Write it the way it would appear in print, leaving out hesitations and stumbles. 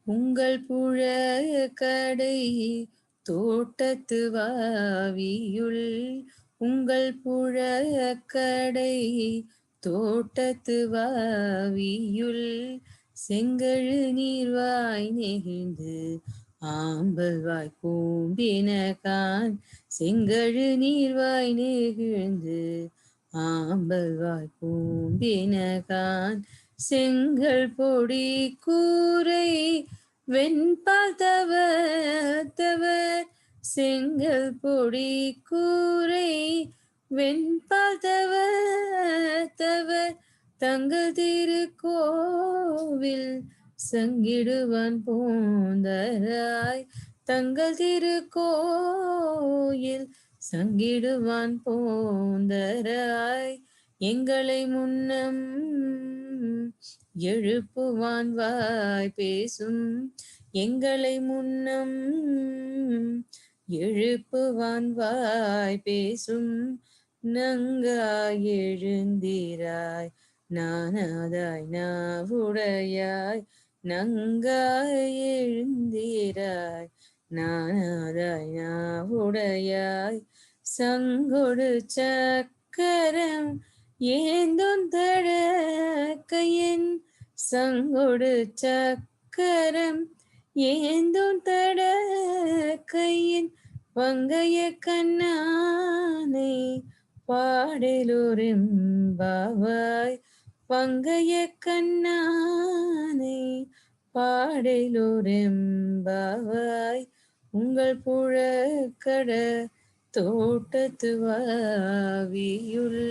உங்கள் புழக்கடை தோட்டத்து வாவியுள், உங்கள் புழக்கடை தோட்டத்து வாவியுள், செங்கழு நீர்வாய் நெகிழ்ந்து ஆம்பல்வாய் பூம்பினகான், செங்கழு நீர்வாய் நெகிழ்ந்து ஆம்பல்வாய் பூம்பினகான், செங்கல் பொடி கூரை வெண்பால் தவர், செங்கல் பொடி கூரை வெண்பால் தவர், தங்கள் திருக்கோவில் சங்கிடுவான் போந்தராய், தங்கள் திருக்கோயில் சங்கிடுவான் போந்தராய், எங்களை முன்னம் எழுப்புவான் வாய் பேசும், எங்களை முன்னம் எழுப்புவான் வாய் பேசும், நங்காய் எழுந்திராய் நானாதாய் நாவுடையாய், நங்காய் எழுந்திராய் நானாதாய் நாவுடையாய், சங்கொடு சக்கரம் ஏந்தும் தடக்கையன், சங்கொடு சக்கரம் ஏந்தும் தடக்கையன், வங்கைய கண்ணானை பாடலோரெம்பாவாய், வங்கைய கண்ணானை பாடலோரெம்பாவாய், உங்கள் புழக்கட தோட்டத்து வாவியுள்.